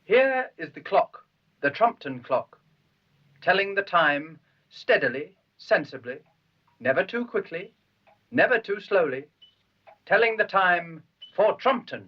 Here is the clock, the Trumpton clock, telling the time steadily, sensibly, never too quickly, never too slowly, telling the time for Trumpton.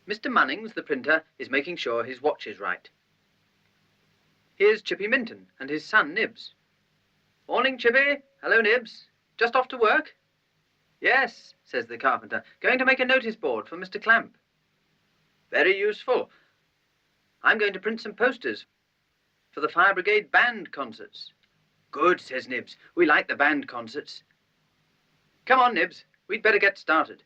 Mr. Munnings, the printer, is making sure his watch is right. Here's Chippy Minton and his son, Nibs. Morning, Chippy. Hello, Nibs. Just off to work? Yes, says the carpenter. Going to make a notice board for Mr. Clamp. Very useful. I'm going to print some posters for the Fire Brigade band concerts. Good, says Nibs. We like the band concerts. Come on, Nibs. We'd better get started.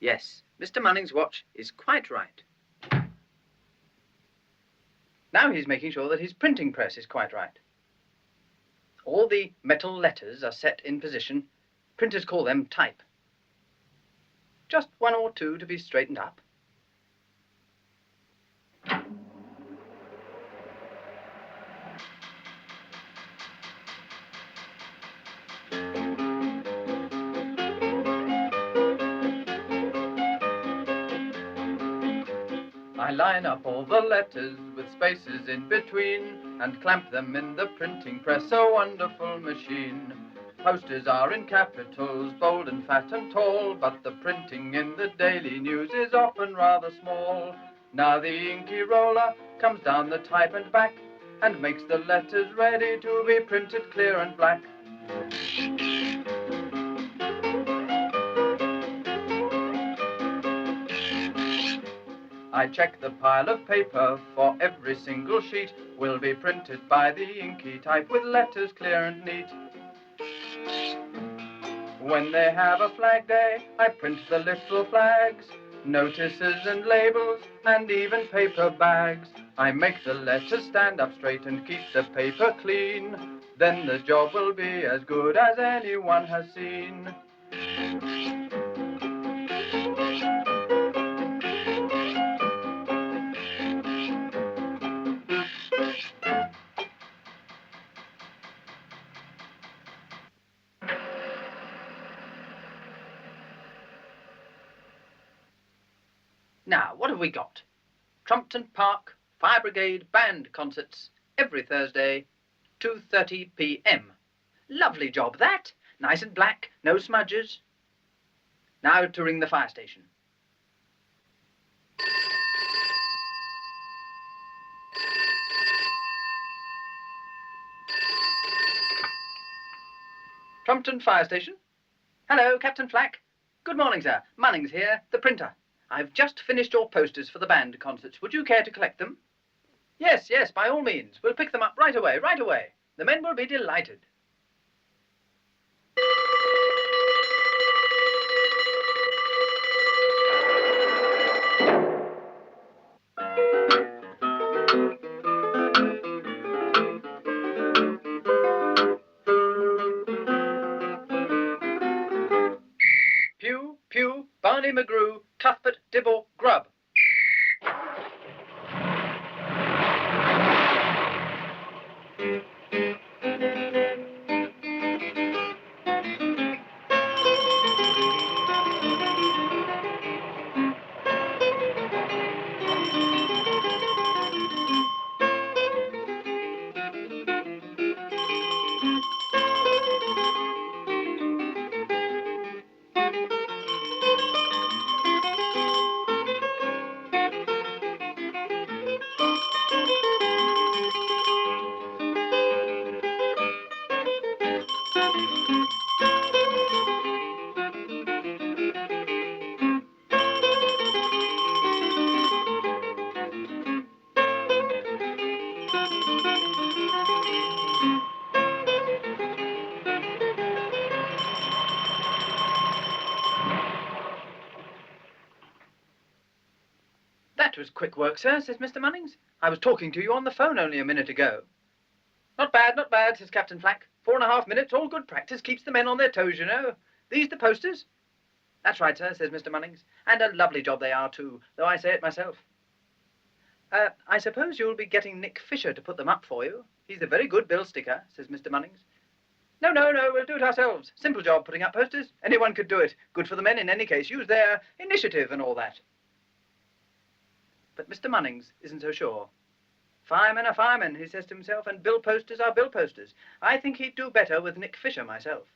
Yes, Mr. Munnings' watch is quite right. Now he's making sure that his printing press is quite right. All the metal letters are set in position. Printers call them type. Just one or two to be straightened up. I line up all the letters with spaces in between and clamp them in the printing press, a wonderful machine. Posters are in capitals, bold and fat and tall, but the printing in the daily news is often rather small. Now the inky roller comes down the type and back and makes the letters ready to be printed clear and black. I check the pile of paper, for every single sheet will be printed by the inky type with letters clear and neat. When they have a flag day, I print the little flags, notices and labels, and even paper bags. I make the letters stand up straight and keep the paper clean. Then the job will be as good as anyone has seen. Now, what have we got? Trumpton Park Fire Brigade band concerts every Thursday, 2:30 p.m. Lovely job, that. Nice and black, no smudges. Now to ring the fire station. Trumpton Fire Station. Hello, Captain Flack. Good morning, sir. Munnings here, the printer. I've just finished your posters for the band concerts. Would you care to collect them? Yes, yes, by all means. We'll pick them up right away, right away. The men will be delighted. Pew, pew, Barney McGrew, Cuthbert, Dibble, Grub. That was quick work, sir, says Mr. Munnings. I was talking to you on the phone only a minute ago. Not bad, says Captain Flack. 4.5 minutes, all good practice, keeps the men on their toes, you know. These the posters? That's right, sir, says Mr. Munnings. And a lovely job they are, too, though I say it myself. I suppose you'll be getting Nick Fisher to put them up for you. He's a very good bill sticker, says Mr. Munnings. No, we'll do it ourselves. Simple job, putting up posters. Anyone could do it. Good for the men in any case. Use their initiative and all that. But Mr. Munnings isn't so sure. Firemen are firemen, he says to himself, and bill posters are bill posters. I think he'd do better with Nick Fisher myself.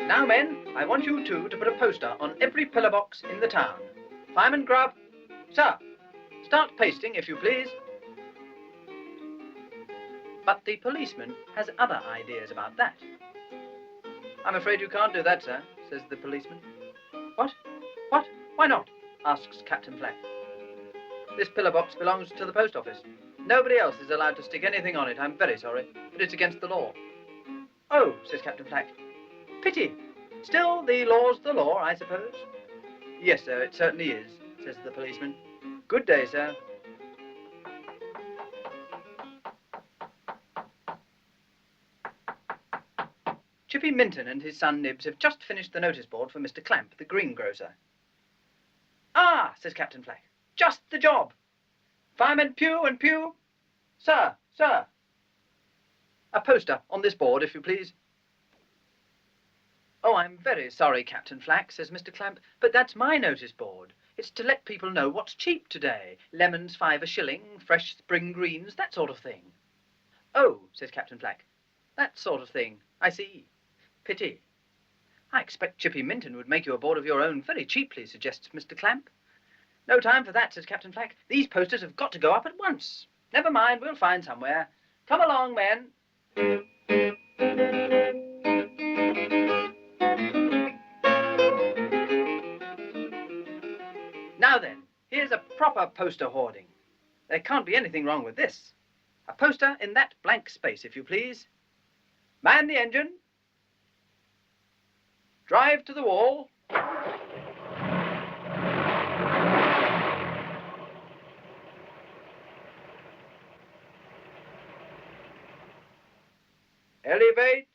Now, men, I want you two to put a poster on every pillar box in the town. Fireman Grubb, sir, start pasting, if you please. But the policeman has other ideas about that. I'm afraid you can't do that, sir, says the policeman. What? Why not? Asks Captain Flack. This pillar box belongs to the post office. Nobody else is allowed to stick anything on it. I'm very sorry, but it's against the law. Oh, says Captain Flack. Pity. Still, the law's the law, I suppose. Yes, sir, it certainly is, says the policeman. Good day, sir. Chippy Minton and his son Nibs have just finished the notice board for Mr. Clamp, the greengrocer. Ah, says Captain Flack, just the job. Firemen Pew and Pew. Sir. A poster on this board, if you please. Oh, I'm very sorry, Captain Flack, says Mr. Clamp, but that's my notice board. It's to let people know what's cheap today. Lemons 5 a shilling, fresh spring greens, that sort of thing. Oh, says Captain Flack, that sort of thing. I see. Pity. I expect Chippy Minton would make you a board of your own very cheaply, suggests Mr. Clamp. No time for that, says Captain Flack. These posters have got to go up at once. Never mind, we'll find somewhere. Come along, men. Now then, here's a proper poster hoarding. There can't be anything wrong with this. A poster in that blank space, if you please. Man the engine. Drive to the wall. Elevate.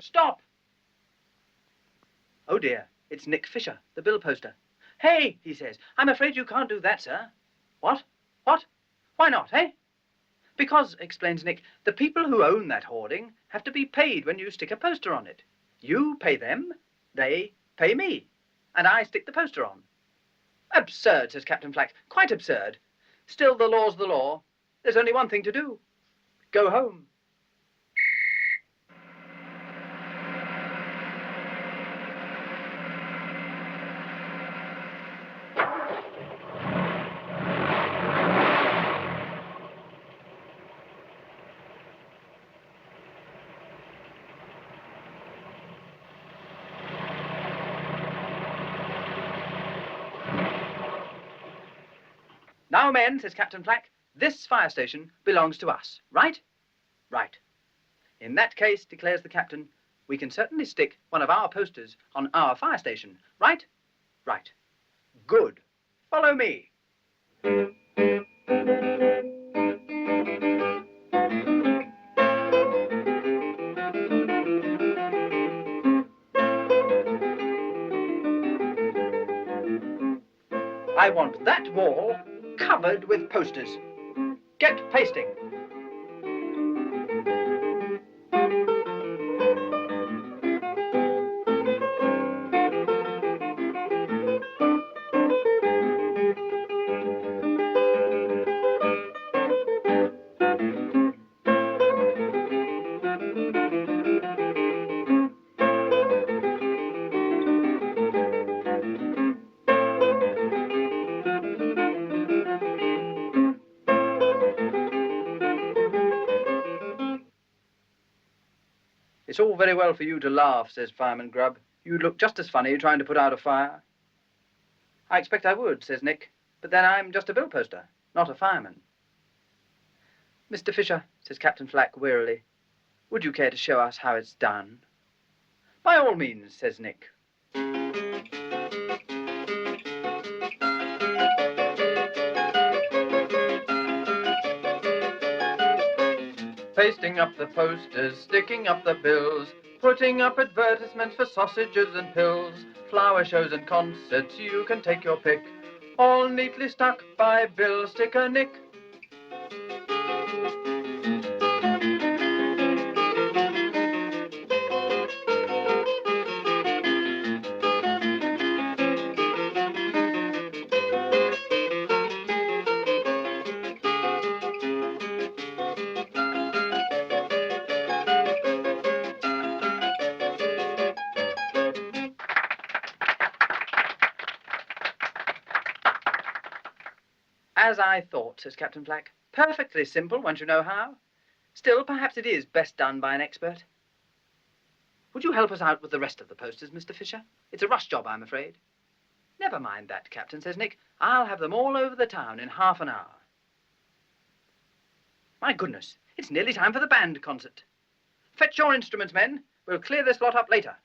Stop! Oh dear, it's Nick Fisher, the bill poster. Hey, he says, I'm afraid you can't do that, sir. What? Why not, eh? Because, explains Nick, the people who own that hoarding have to be paid when you stick a poster on it. You pay them, they pay me, and I stick the poster on. Absurd, says Captain Flack, quite absurd. Still, the law's the law. There's only one thing to do. Go home. Now, men, says Captain Flack, this fire station belongs to us, right? Right. In that case, declares the captain, we can certainly stick one of our posters on our fire station, right? Right. Good. Follow me. I want that wall covered with posters. Get pasting. It's all very well for you to laugh, says Fireman Grubb. You'd look just as funny trying to put out a fire. I expect I would, says Nick, but then I'm just a bill poster, not a fireman. Mr. Fisher, says Captain Flack wearily, would you care to show us how it's done? By all means, says Nick. Pasting up the posters, sticking up the bills, putting up advertisements for sausages and pills, flower shows and concerts, you can take your pick, all neatly stuck by Bill Sticker Nick. As I thought, says Captain Flack. Perfectly simple once you know how. Still, perhaps it is best done by an expert. Would you help us out with the rest of the posters, Mr. Fisher? It's a rush job, I'm afraid. Never mind that, Captain, says Nick. I'll have them all over the town in half an hour. My goodness, it's nearly time for the band concert. Fetch your instruments, men. We'll clear this lot up later.